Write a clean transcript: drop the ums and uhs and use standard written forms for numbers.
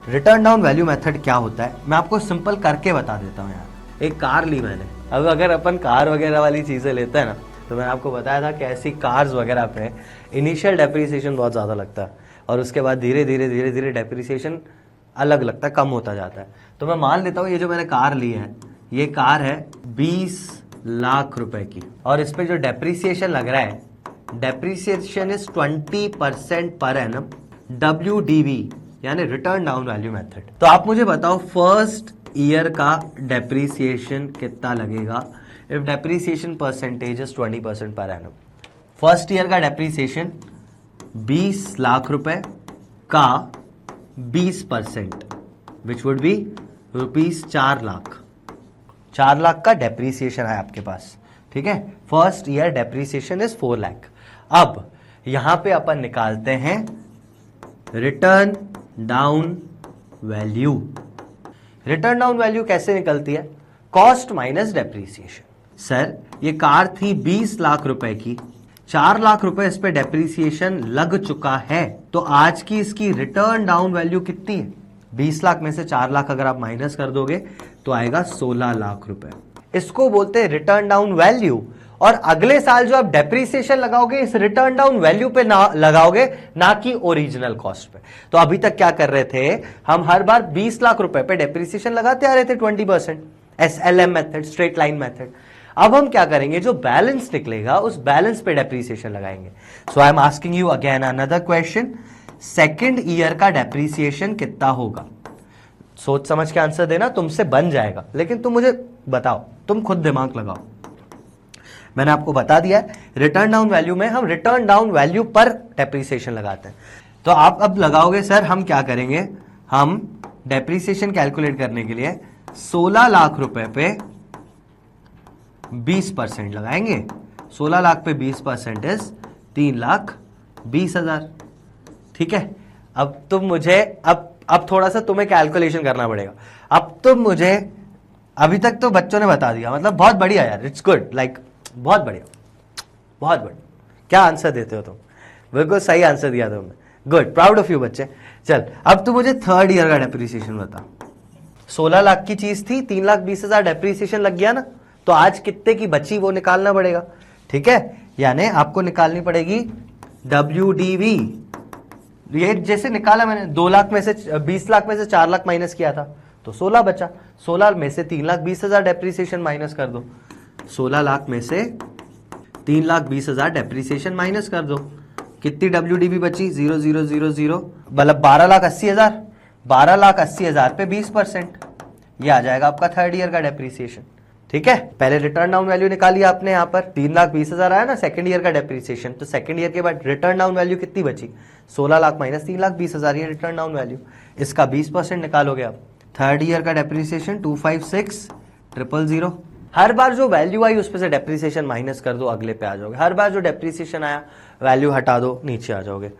Return down value method क्या होता है मैं आपको सिंपल करके बता देता हूँ यार। एक कार ली मैंने, अब अगर अपन कार वगैरह वाली चीज़ें लेते हैं ना, तो मैंने आपको बताया था कि ऐसी कार्स वगैरह पे इनिशियल डेप्रिसिएशन बहुत ज़्यादा लगता है और उसके बाद धीरे धीरे डेप्रिसिएशन अलग लगता है, कम होता जाता है। तो मैं मान लेता हूँ ये जो मैंने कार ली है, ये कार है 20 लाख रुपए की और इस पर जो डेप्रिसिएशन लग रहा है, depreciation is 20% per annum WDV यानी रिटर्न डाउन वैल्यू मेथड। तो आप मुझे बताओ फर्स्ट ईयर का डेप्रिसिएशन कितना लगेगा if depreciation percentage is 20% per annum. First year का डेप्रिसिएशन 20 लाख रुपए का 20% which would be rupees 4 lakh. 4 lakh का डेप्रिसिएशन है आपके पास, ठीक है। First year depreciation is 4 lakh. अब यहां पे अपन निकालते हैं return down value. Return down value कैसे निकलती है? Cost minus depreciation. सर ये कार थी 20 लाख रुपए की, 4 लाख रुपए इस पे डेप्रिसिएशन लग चुका है, तो आज की इसकी रिटर्न डाउन वैल्यू कितनी है? 20 लाख में से 4 लाख अगर आप माइनस कर दोगे तो आएगा 16 लाख रुपए। इसको बोलते हैं रिटर्न डाउन वैल्यू। और अगले साल जो आप डेप्रिसिएशन लगाओगे इस रिटर्न डाउन वैल्यू पे ना लगाओगे, ना कि ओरिजिनल कॉस्ट पे। तो अभी तक क्या कर रहे थे हम, हर बार 20 लाख रुपए पे डेप्रिसिएशन लगाते आ रहे थे 20%, SLM method, straight line method. अब हम क्या करेंगे, जो बैलेंस निकलेगा उस बैलेंस पे डेप्रिसिएशन लगाएंगे। So I am asking you again another question, second year का डेप्रिसिएशन कितना होगा? सोच समझ के आंसर देना, तुमसे बन जाएगा, लेकिन तुम मुझे बताओ, तुम खुद दिमाग लगाओ। मैंने आपको बता दिया है रिटर्न डाउन वैल्यू में हम रिटर्न डाउन वैल्यू पर डेप्रिसिएशन लगाते हैं। तो आप अब लगाओगे सर हम क्या करेंगे, हम डेप्रिसिएशन कैलकुलेट करने के लिए 16 लाख रुपए पे 20% लगाएंगे। 16 लाख पे 20% इज 3,20,000, ठीक है। अब तुम मुझे अब थोड़ा सा तुम्हें कैलकुलेशन करना पड़ेगा। अब तुम मुझे, अभी तक तो बच्चों ने बता दिया, मतलब बहुत बढ़िया यार, इट्स गुड, लाइक बहुत बढ़िया, बहुत बढ़िया। क्या आंसर देते हो तुम, बिल्कुल सही आंसर दिया तुमने, गुड, प्राउड ऑफ यू बच्चे। चल अब तू मुझे थर्ड ईयर का डेप्रिसिएशन बता। 16 लाख की चीज थी, 3,20,000 डेप्रिसिएशन लग गया ना, तो आज कितने की बची वो निकालना पड़ेगा, ठीक है। यानी आपको निकालनी पड़ेगी WDV। ये जैसे निकाला मैंने, 2 लाख में से 20 लाख में से 4 लाख माइनस किया था तो 16 बचा। 16 में से 3,20,000 डेप्रिसिएशन माइनस कर दो, 16 लाख में से 3,20,000 डेप्रिसिएशन माइनस कर दो, कितनी WDV बची? 0,000, मतलब 12,80,000। 12,80,000 पे 20%, ये आ जाएगा आपका थर्ड ईयर का डेप्रिसिएशन, ठीक है। पहले रिटर्न डाउन वैल्यू निकाली आपने, यहाँ पर 3,20,000 आया ना सेकंड ईयर का डेप्रिसिएशन, तो सेकंड ईयर के बाद रिटर्न डाउन वैल्यू कितनी बची? 16 लाख माइनस 3,20,000, ये रिटर्न डाउन वैल्यू, इसका 20% निकालोगे आप। थर्ड ईयर का डेप्रिसिएशन 256,000। हर बार जो वैल्यू आई उस पर से डेप्रिसिएशन माइनस कर दो, अगले पे आ जाओगे। हर बार जो डेप्रिसिएशन आया वैल्यू हटा दो, नीचे आ जाओगे।